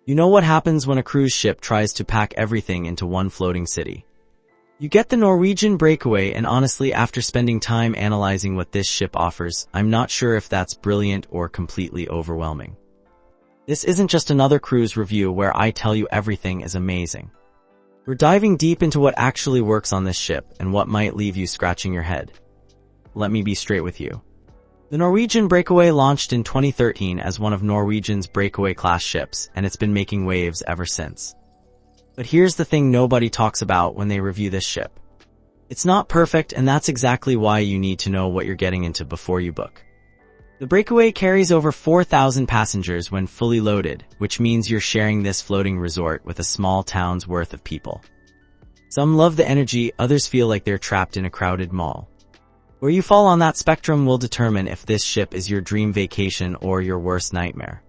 You know what happens when a cruise ship tries to pack everything into one floating city. You get the Norwegian Breakaway, and honestly, after spending time analyzing what this ship offers, I'm not sure if that's brilliant or completely overwhelming. This isn't just another cruise review where I tell you everything is amazing. We're diving deep into what actually works on this ship and what might leave you scratching your head. Let me be straight with you. The Norwegian Breakaway launched in 2013 as one of Norwegian's Breakaway-class ships, and it's been making waves ever since. But here's the thing nobody talks about when they review this ship. It's not perfect, and that's exactly why you need to know what you're getting into before you book. The Breakaway carries over 4,000 passengers when fully loaded, which means you're sharing this floating resort with a small town's worth of people. Some love the energy, others feel like they're trapped in a crowded mall. Where you fall on that spectrum will determine if this ship is your dream vacation or your worst nightmare.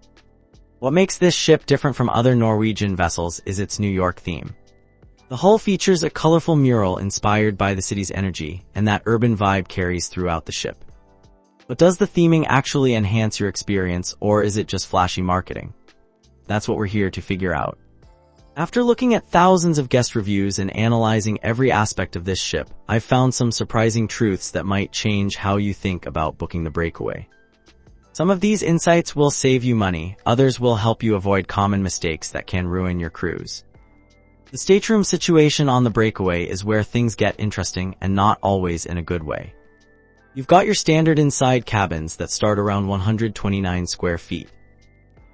What makes this ship different from other Norwegian vessels is its New York theme. The hull features a colorful mural inspired by the city's energy, and that urban vibe carries throughout the ship. But does the theming actually enhance your experience, or is it just flashy marketing? That's what we're here to figure out. After looking at thousands of guest reviews and analyzing every aspect of this ship, I've found some surprising truths that might change how you think about booking the Breakaway. Some of these insights will save you money, others will help you avoid common mistakes that can ruin your cruise. The stateroom situation on the Breakaway is where things get interesting, and not always in a good way. You've got your standard inside cabins that start around 129 square feet.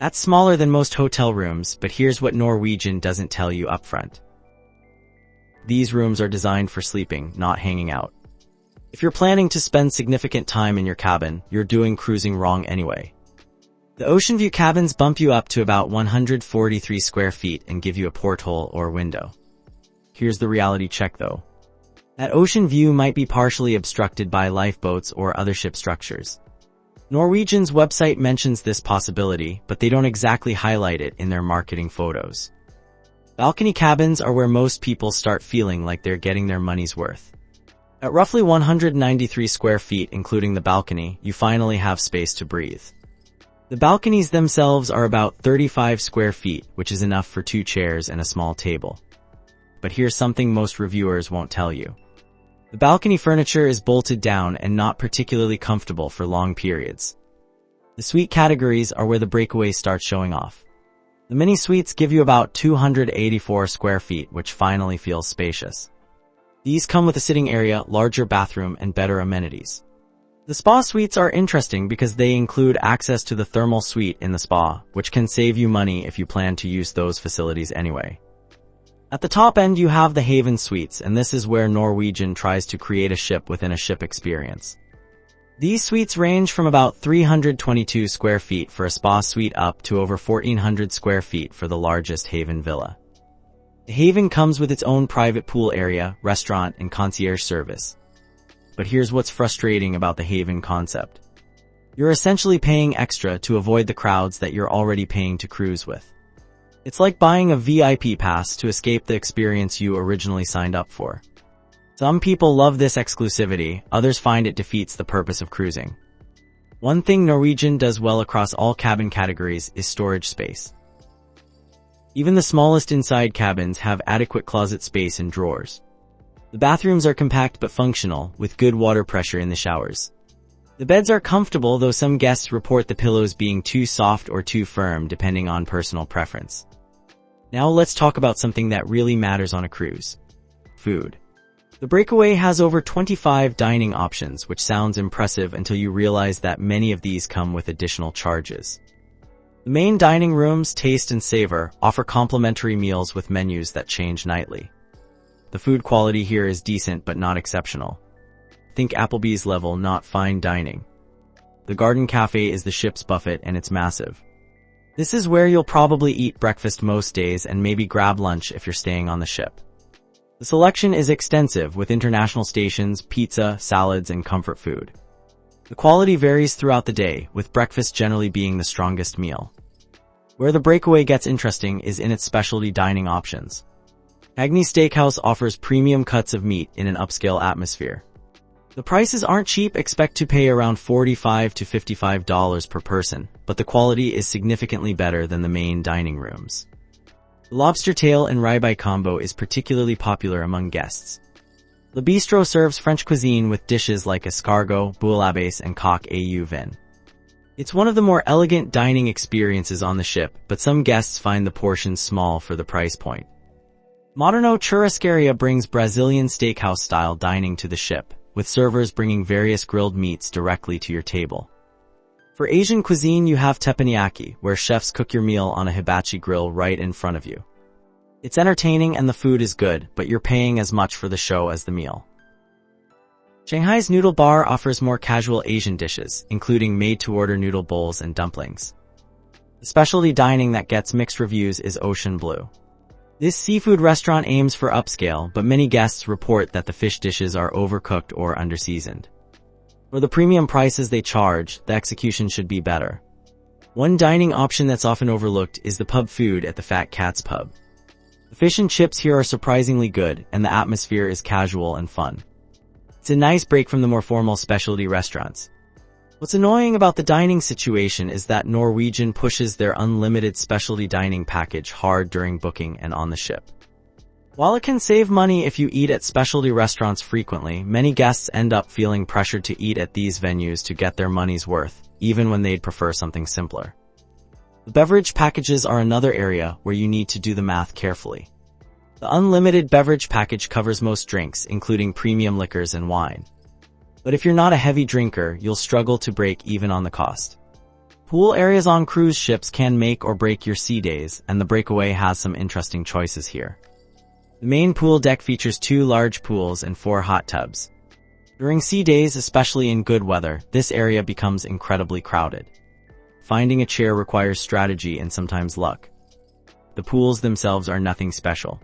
That's smaller than most hotel rooms, but here's what Norwegian doesn't tell you upfront. These rooms are designed for sleeping, not hanging out. If you're planning to spend significant time in your cabin, you're doing cruising wrong anyway. The ocean view cabins bump you up to about 143 square feet and give you a porthole or window. Here's the reality check though. That ocean view might be partially obstructed by lifeboats or other ship structures. Norwegian's website mentions this possibility, but they don't exactly highlight it in their marketing photos. Balcony cabins are where most people start feeling like they're getting their money's worth. At roughly 193 square feet, including the balcony, you finally have space to breathe. The balconies themselves are about 35 square feet, which is enough for 2 chairs and a small table. But here's something most reviewers won't tell you. The balcony furniture is bolted down and not particularly comfortable for long periods. The suite categories are where the Breakaway starts showing off. The mini suites give you about 284 square feet, which finally feels spacious. These come with a sitting area, larger bathroom, and better amenities. The spa suites are interesting because they include access to the thermal suite in the spa, which can save you money if you plan to use those facilities anyway. At the top end you have the Haven Suites, and this is where Norwegian tries to create a ship within a ship experience. These suites range from about 322 square feet for a spa suite up to over 1,400 square feet for the largest Haven villa. The Haven comes with its own private pool area, restaurant, and concierge service. But here's what's frustrating about the Haven concept. You're essentially paying extra to avoid the crowds that you're already paying to cruise with. It's like buying a VIP pass to escape the experience you originally signed up for. Some people love this exclusivity, others find it defeats the purpose of cruising. One thing Norwegian does well across all cabin categories is storage space. Even the smallest inside cabins have adequate closet space and drawers. The bathrooms are compact but functional, with good water pressure in the showers. The beds are comfortable, though some guests report the pillows being too soft or too firm depending on personal preference. Now let's talk about something that really matters on a cruise. Food. The Breakaway has over 25 dining options, which sounds impressive until you realize that many of these come with additional charges. The main dining rooms, Taste and Savor, offer complimentary meals with menus that change nightly. The food quality here is decent but not exceptional. Think Applebee's level, not fine dining. The Garden Cafe is the ship's buffet, and it's massive. This is where you'll probably eat breakfast most days and maybe grab lunch if you're staying on the ship. The selection is extensive, with international stations, pizza, salads, and comfort food. The quality varies throughout the day, with breakfast generally being the strongest meal. Where the Breakaway gets interesting is in its specialty dining options. Agnes Steakhouse offers premium cuts of meat in an upscale atmosphere. The prices aren't cheap, expect to pay around $45 to $55 per person, but the quality is significantly better than the main dining rooms. The lobster tail and ribeye combo is particularly popular among guests. Le Bistro serves French cuisine with dishes like escargot, bouillabaisse, and coq au vin. It's one of the more elegant dining experiences on the ship, but some guests find the portions small for the price point. Moderno Churrascaria brings Brazilian steakhouse-style dining to the ship, with servers bringing various grilled meats directly to your table. For Asian cuisine, you have teppanyaki, where chefs cook your meal on a hibachi grill right in front of you. It's entertaining and the food is good, but you're paying as much for the show as the meal. Shanghai's Noodle Bar offers more casual Asian dishes, including made-to-order noodle bowls and dumplings. The specialty dining that gets mixed reviews is Ocean Blue. This seafood restaurant aims for upscale, but many guests report that the fish dishes are overcooked or underseasoned. For the premium prices they charge, the execution should be better. One dining option that's often overlooked is the pub food at the Fat Cat's Pub. The fish and chips here are surprisingly good, and the atmosphere is casual and fun. It's a nice break from the more formal specialty restaurants. What's annoying about the dining situation is that Norwegian pushes their unlimited specialty dining package hard during booking and on the ship. While it can save money if you eat at specialty restaurants frequently, many guests end up feeling pressured to eat at these venues to get their money's worth, even when they'd prefer something simpler. The beverage packages are another area where you need to do the math carefully. The unlimited beverage package covers most drinks, including premium liquors and wine. But if you're not a heavy drinker, you'll struggle to break even on the cost. Pool areas on cruise ships can make or break your sea days, and the Breakaway has some interesting choices here. The main pool deck features 2 large pools and 4 hot tubs. During sea days, especially in good weather, this area becomes incredibly crowded. Finding a chair requires strategy and sometimes luck. The pools themselves are nothing special.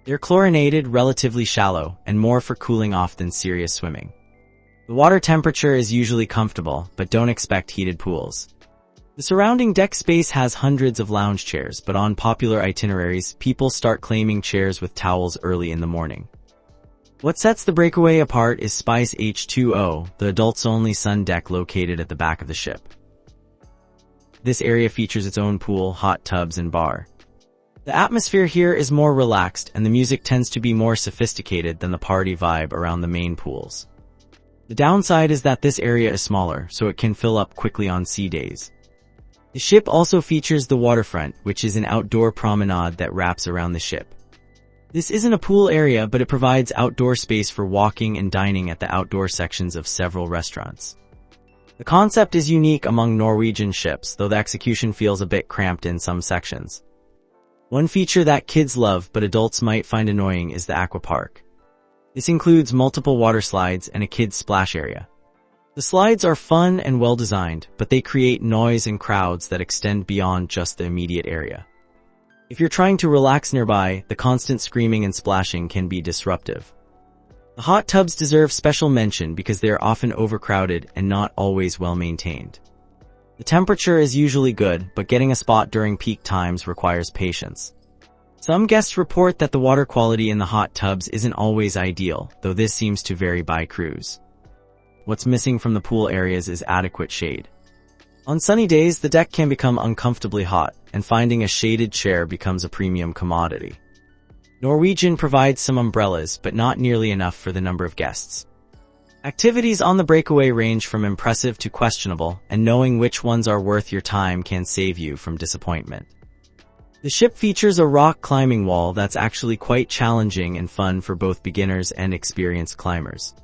They're chlorinated, relatively shallow, and more for cooling off than serious swimming. The water temperature is usually comfortable, but don't expect heated pools. The surrounding deck space has hundreds of lounge chairs, but on popular itineraries, people start claiming chairs with towels early in the morning. What sets the Breakaway apart is Spice H2O, the adults-only sun deck located at the back of the ship. This area features its own pool, hot tubs, and bar. The atmosphere here is more relaxed, and the music tends to be more sophisticated than the party vibe around the main pools. The downside is that this area is smaller, so it can fill up quickly on sea days. The ship also features the waterfront, which is an outdoor promenade that wraps around the ship. This isn't a pool area, but it provides outdoor space for walking and dining at the outdoor sections of several restaurants. The concept is unique among Norwegian ships, though the execution feels a bit cramped in some sections. One feature that kids love but adults might find annoying is the aqua park. This includes multiple water slides and a kids' splash area. The slides are fun and well designed, but they create noise and crowds that extend beyond just the immediate area. If you're trying to relax nearby, the constant screaming and splashing can be disruptive. The hot tubs deserve special mention because they are often overcrowded and not always well maintained. The temperature is usually good, but getting a spot during peak times requires patience. Some guests report that the water quality in the hot tubs isn't always ideal, though this seems to vary by cruise. What's missing from the pool areas is adequate shade. On sunny days, the deck can become uncomfortably hot, and finding a shaded chair becomes a premium commodity. Norwegian provides some umbrellas, but not nearly enough for the number of guests. Activities on the Breakaway range from impressive to questionable, and knowing which ones are worth your time can save you from disappointment. The ship features a rock climbing wall that's actually quite challenging and fun for both beginners and experienced climbers.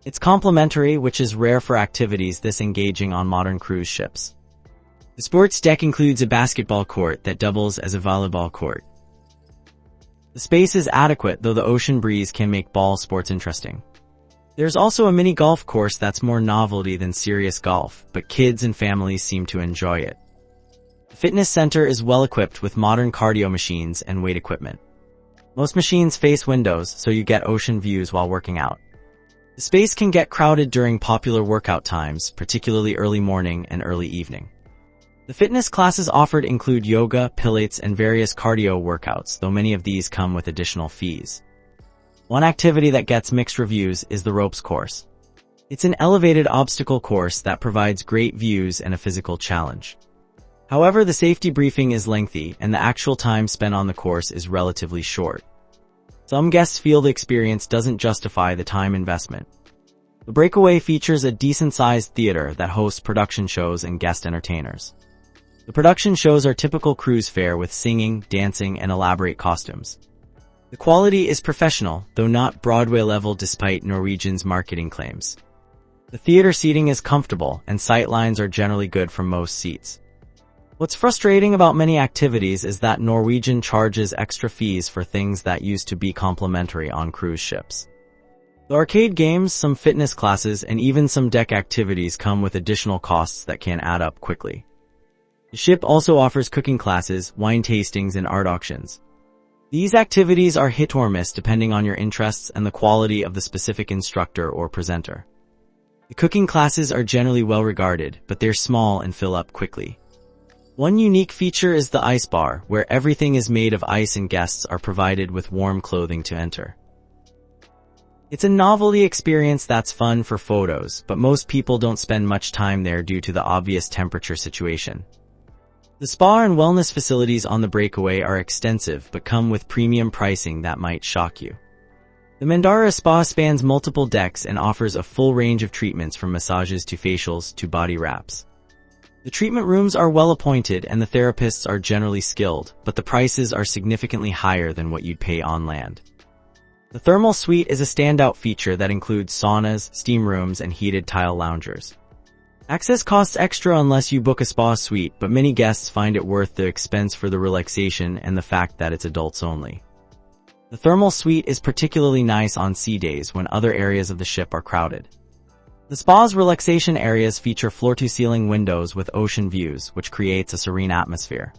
It's complimentary, which is rare for activities this engaging on modern cruise ships. The sports deck includes a basketball court that doubles as a volleyball court. The space is adequate, though the ocean breeze can make ball sports interesting. There's also a mini golf course that's more novelty than serious golf, but kids and families seem to enjoy it. The fitness center is well equipped with modern cardio machines and weight equipment. Most machines face windows, so you get ocean views while working out. The space can get crowded during popular workout times, particularly early morning and early evening. The fitness classes offered include yoga, pilates, and various cardio workouts, though many of these come with additional fees. One activity that gets mixed reviews is the ropes course. It's an elevated obstacle course that provides great views and a physical challenge. However, the safety briefing is lengthy and the actual time spent on the course is relatively short. Some guests feel the experience doesn't justify the time investment. The Breakaway features a decent-sized theater that hosts production shows and guest entertainers. The production shows are typical cruise fare with singing, dancing, and elaborate costumes. The quality is professional, though not Broadway level despite Norwegian's marketing claims. The theater seating is comfortable and sight lines are generally good from most seats. What's frustrating about many activities is that Norwegian charges extra fees for things that used to be complimentary on cruise ships. The arcade games, some fitness classes, and even some deck activities come with additional costs that can add up quickly. The ship also offers cooking classes, wine tastings, and art auctions. These activities are hit or miss depending on your interests and the quality of the specific instructor or presenter. The cooking classes are generally well regarded, but they're small and fill up quickly. One unique feature is the ice bar, where everything is made of ice and guests are provided with warm clothing to enter. It's a novelty experience that's fun for photos, but most people don't spend much time there due to the obvious temperature situation. The spa and wellness facilities on the Breakaway are extensive but come with premium pricing that might shock you. The Mandara Spa spans multiple decks and offers a full range of treatments from massages to facials to body wraps. The treatment rooms are well appointed and the therapists are generally skilled, but the prices are significantly higher than what you'd pay on land. The thermal suite is a standout feature that includes saunas, steam rooms, and heated tile loungers. Access costs extra unless you book a spa suite, but many guests find it worth the expense for the relaxation and the fact that it's adults only. The thermal suite is particularly nice on sea days when other areas of the ship are crowded. The spa's relaxation areas feature floor-to-ceiling windows with ocean views, which creates a serene atmosphere.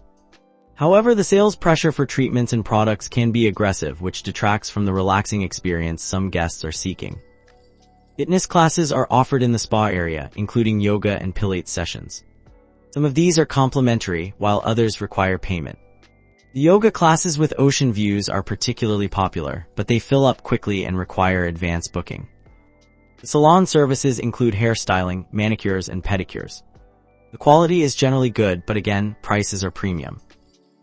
However, the sales pressure for treatments and products can be aggressive, which detracts from the relaxing experience some guests are seeking. Fitness classes are offered in the spa area, including yoga and Pilates sessions. Some of these are complimentary, while others require payment. The yoga classes with ocean views are particularly popular, but they fill up quickly and require advance booking. The salon services include hairstyling, manicures, and pedicures. The quality is generally good, but again, prices are premium.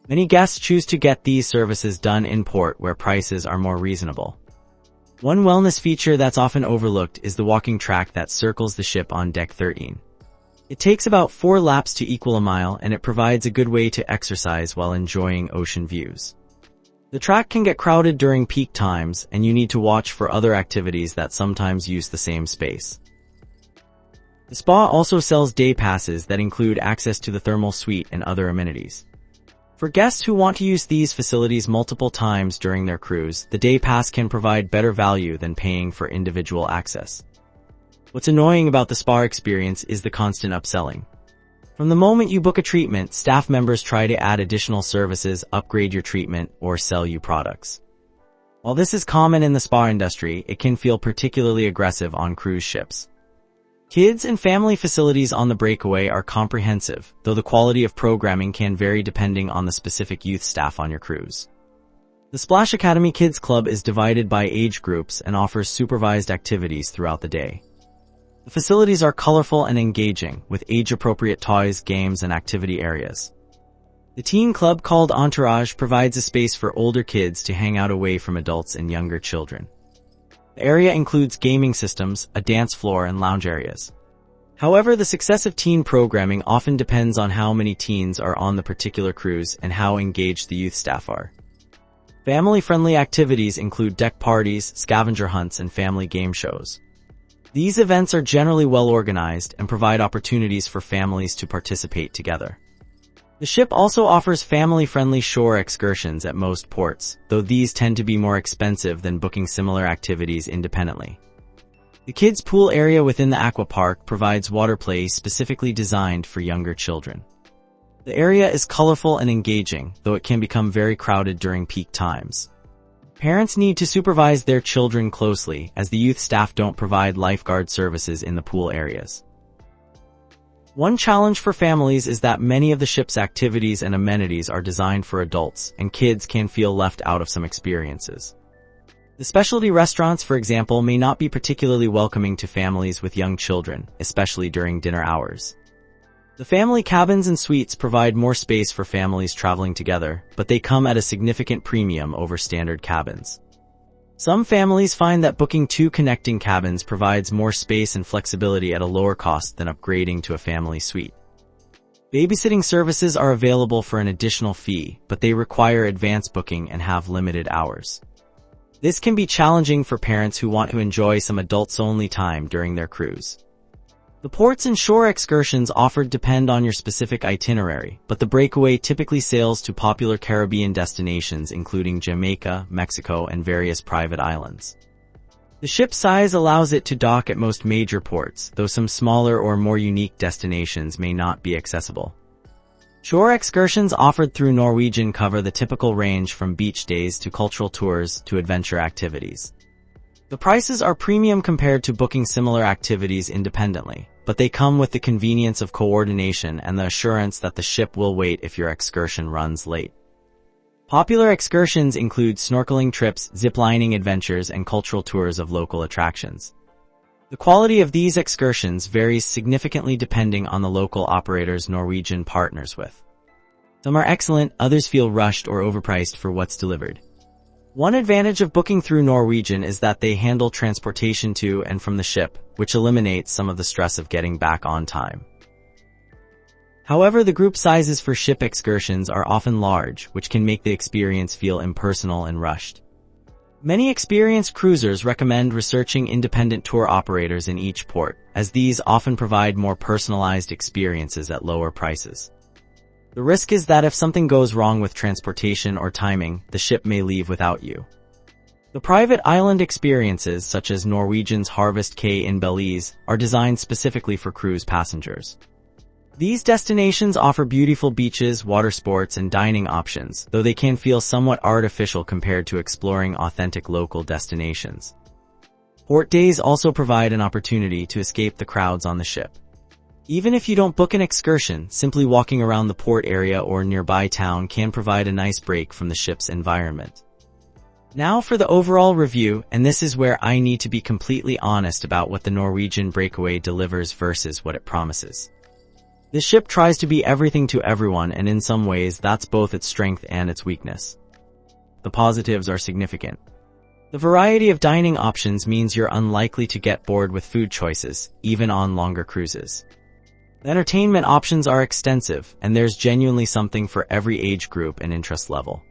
Many guests choose to get these services done in port where prices are more reasonable. One wellness feature that's often overlooked is the walking track that circles the ship on Deck 13. It takes about 4 laps to equal a mile, and it provides a good way to exercise while enjoying ocean views. The track can get crowded during peak times, and you need to watch for other activities that sometimes use the same space. The spa also sells day passes that include access to the thermal suite and other amenities. For guests who want to use these facilities multiple times during their cruise, the day pass can provide better value than paying for individual access. What's annoying about the spa experience is the constant upselling. From the moment you book a treatment, staff members try to add additional services, upgrade your treatment, or sell you products. While this is common in the spa industry, it can feel particularly aggressive on cruise ships. Kids and family facilities on the Breakaway are comprehensive, though the quality of programming can vary depending on the specific youth staff on your cruise. The Splash Academy Kids Club is divided by age groups and offers supervised activities throughout the day. The facilities are colorful and engaging, with age-appropriate toys, games, and activity areas. The teen club called Entourage provides a space for older kids to hang out away from adults and younger children. The area includes gaming systems, a dance floor, and lounge areas. However, the success of teen programming often depends on how many teens are on the particular cruise and how engaged the youth staff are. Family-friendly activities include deck parties, scavenger hunts, and family game shows. These events are generally well organized and provide opportunities for families to participate together. The ship also offers family-friendly shore excursions at most ports, though these tend to be more expensive than booking similar activities independently. The kids' pool area within the aqua park provides water play specifically designed for younger children. The area is colorful and engaging, though it can become very crowded during peak times. Parents need to supervise their children closely, as the youth staff don't provide lifeguard services in the pool areas. One challenge for families is that many of the ship's activities and amenities are designed for adults, and kids can feel left out of some experiences. The specialty restaurants, for example, may not be particularly welcoming to families with young children, especially during dinner hours. The family cabins and suites provide more space for families traveling together, but they come at a significant premium over standard cabins. Some families find that booking 2 connecting cabins provides more space and flexibility at a lower cost than upgrading to a family suite. Babysitting services are available for an additional fee, but they require advance booking and have limited hours. This can be challenging for parents who want to enjoy some adults-only time during their cruise. The ports and shore excursions offered depend on your specific itinerary, but the Breakaway typically sails to popular Caribbean destinations including Jamaica, Mexico, and various private islands. The ship size allows it to dock at most major ports, though some smaller or more unique destinations may not be accessible. Shore excursions offered through Norwegian cover the typical range from beach days to cultural tours to adventure activities. The prices are premium compared to booking similar activities independently, but they come with the convenience of coordination and the assurance that the ship will wait if your excursion runs late. Popular excursions include snorkeling trips, ziplining adventures, and cultural tours of local attractions. The quality of these excursions varies significantly depending on the local operators Norwegian partners with. Some are excellent, others feel rushed or overpriced for what's delivered. One advantage of booking through Norwegian is that they handle transportation to and from the ship, which eliminates some of the stress of getting back on time. However, the group sizes for ship excursions are often large, which can make the experience feel impersonal and rushed. Many experienced cruisers recommend researching independent tour operators in each port, as these often provide more personalized experiences at lower prices. The risk is that if something goes wrong with transportation or timing, the ship may leave without you. The private island experiences, such as Norwegian's Harvest Caye in Belize, are designed specifically for cruise passengers. These destinations offer beautiful beaches, water sports, and dining options, though they can feel somewhat artificial compared to exploring authentic local destinations. Port days also provide an opportunity to escape the crowds on the ship. Even if you don't book an excursion, simply walking around the port area or nearby town can provide a nice break from the ship's environment. Now for the overall review, and this is where I need to be completely honest about what the Norwegian Breakaway delivers versus what it promises. This ship tries to be everything to everyone, and in some ways that's both its strength and its weakness. The positives are significant. The variety of dining options means you're unlikely to get bored with food choices, even on longer cruises. The entertainment options are extensive, and there's genuinely something for every age group and interest level.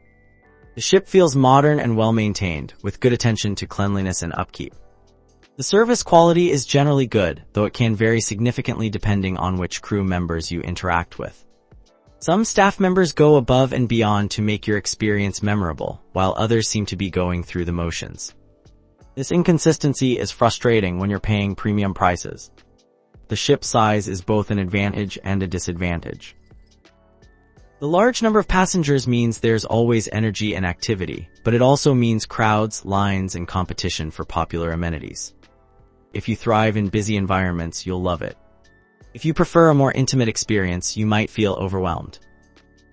The ship feels modern and well-maintained, with good attention to cleanliness and upkeep. The service quality is generally good, though it can vary significantly depending on which crew members you interact with. Some staff members go above and beyond to make your experience memorable, while others seem to be going through the motions. This inconsistency is frustrating when you're paying premium prices. The ship size is both an advantage and a disadvantage. The large number of passengers means there's always energy and activity, but it also means crowds, lines, and competition for popular amenities. If you thrive in busy environments, you'll love it. If you prefer a more intimate experience, you might feel overwhelmed.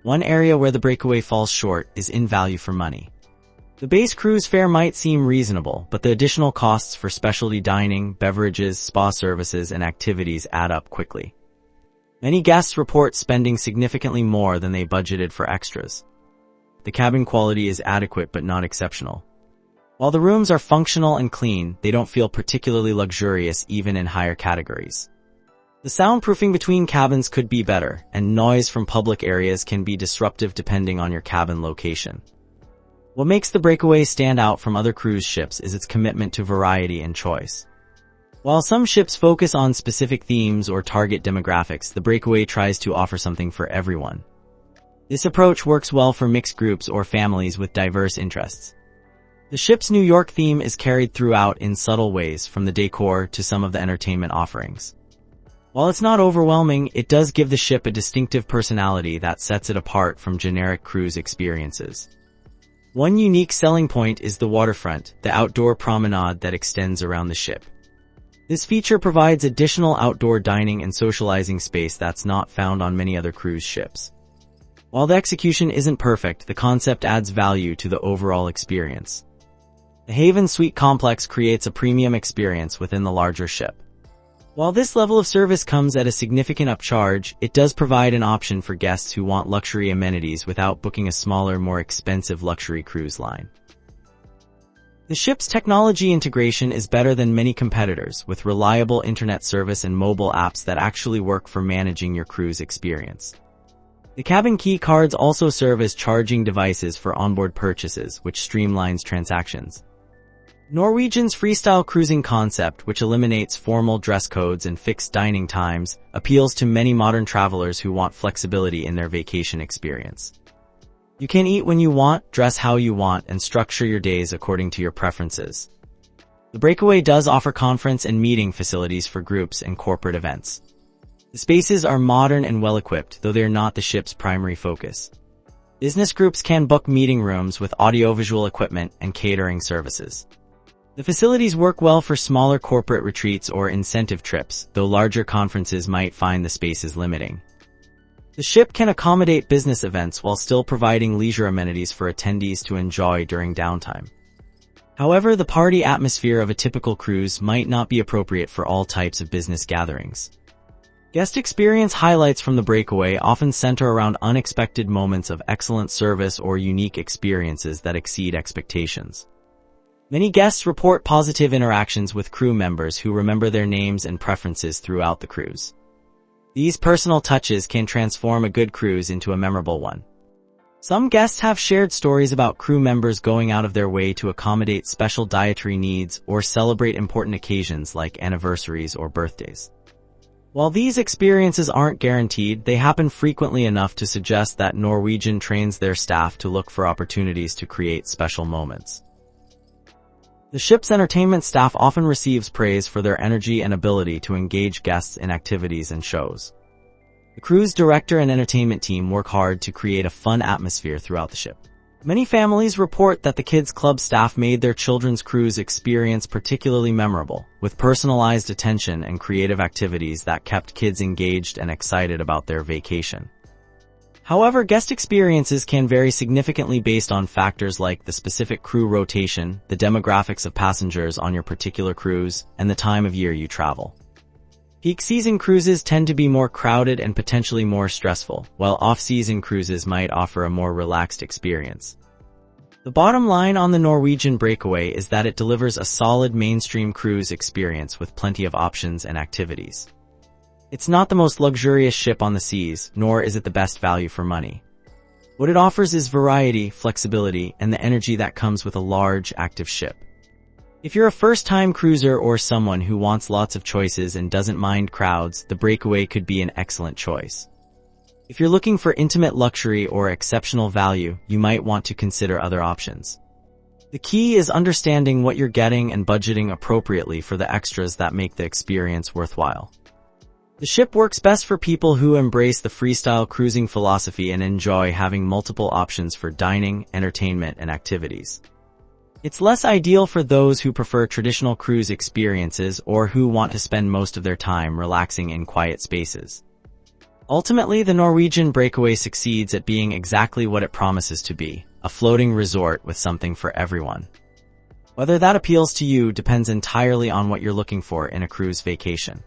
One area where the Breakaway falls short is in value for money. The base cruise fare might seem reasonable, but the additional costs for specialty dining, beverages, spa services, and activities add up quickly. Many guests report spending significantly more than they budgeted for extras. The cabin quality is adequate but not exceptional. While the rooms are functional and clean, they don't feel particularly luxurious even in higher categories. The soundproofing between cabins could be better, and noise from public areas can be disruptive depending on your cabin location. What makes the Breakaway stand out from other cruise ships is its commitment to variety and choice. While some ships focus on specific themes or target demographics, the Breakaway tries to offer something for everyone. This approach works well for mixed groups or families with diverse interests. The ship's New York theme is carried throughout in subtle ways, from the decor to some of the entertainment offerings. While it's not overwhelming, it does give the ship a distinctive personality that sets it apart from generic cruise experiences. One unique selling point is the waterfront, the outdoor promenade that extends around the ship. This feature provides additional outdoor dining and socializing space that's not found on many other cruise ships. While the execution isn't perfect, the concept adds value to the overall experience. The The Haven Suite complex creates a premium experience within the larger ship. While this level of service comes at a significant upcharge, it does provide an option for guests who want luxury amenities without booking a smaller, more expensive luxury cruise line. The ship's technology integration is better than many competitors, with reliable internet service and mobile apps that actually work for managing your cruise experience. The cabin key cards also serve as charging devices for onboard purchases, which streamlines transactions. Norwegian's freestyle cruising concept, which eliminates formal dress codes and fixed dining times, appeals to many modern travelers who want flexibility in their vacation experience. You can eat when you want, dress how you want, and structure your days according to your preferences. The Breakaway does offer conference and meeting facilities for groups and corporate events. The spaces are modern and well-equipped, though they are not the ship's primary focus. Business groups can book meeting rooms with audiovisual equipment and catering services. The facilities work well for smaller corporate retreats or incentive trips, though larger conferences might find the spaces limiting. The ship can accommodate business events while still providing leisure amenities for attendees to enjoy during downtime. However, the party atmosphere of a typical cruise might not be appropriate for all types of business gatherings. Guest experience highlights from the Breakaway often center around unexpected moments of excellent service or unique experiences that exceed expectations. Many guests report positive interactions with crew members who remember their names and preferences throughout the cruise. These personal touches can transform a good cruise into a memorable one. Some guests have shared stories about crew members going out of their way to accommodate special dietary needs or celebrate important occasions like anniversaries or birthdays. While these experiences aren't guaranteed, they happen frequently enough to suggest that Norwegian trains their staff to look for opportunities to create special moments. The ship's entertainment staff often receives praise for their energy and ability to engage guests in activities and shows. The cruise director and entertainment team work hard to create a fun atmosphere throughout the ship. Many families report that the Kids Club staff made their children's cruise experience particularly memorable, with personalized attention and creative activities that kept kids engaged and excited about their vacation. However, guest experiences can vary significantly based on factors like the specific crew rotation, the demographics of passengers on your particular cruise, and the time of year you travel. Peak season cruises tend to be more crowded and potentially more stressful, while off-season cruises might offer a more relaxed experience. The bottom line on the Norwegian Breakaway is that it delivers a solid mainstream cruise experience with plenty of options and activities. It's not the most luxurious ship on the seas, nor is it the best value for money. What it offers is variety, flexibility, and the energy that comes with a large, active ship. If you're a first-time cruiser or someone who wants lots of choices and doesn't mind crowds, the Breakaway could be an excellent choice. If you're looking for intimate luxury or exceptional value, you might want to consider other options. The key is understanding what you're getting and budgeting appropriately for the extras that make the experience worthwhile. The ship works best for people who embrace the freestyle cruising philosophy and enjoy having multiple options for dining, entertainment, and activities. It's less ideal for those who prefer traditional cruise experiences or who want to spend most of their time relaxing in quiet spaces. Ultimately, the Norwegian Breakaway succeeds at being exactly what it promises to be, a floating resort with something for everyone. Whether that appeals to you depends entirely on what you're looking for in a cruise vacation.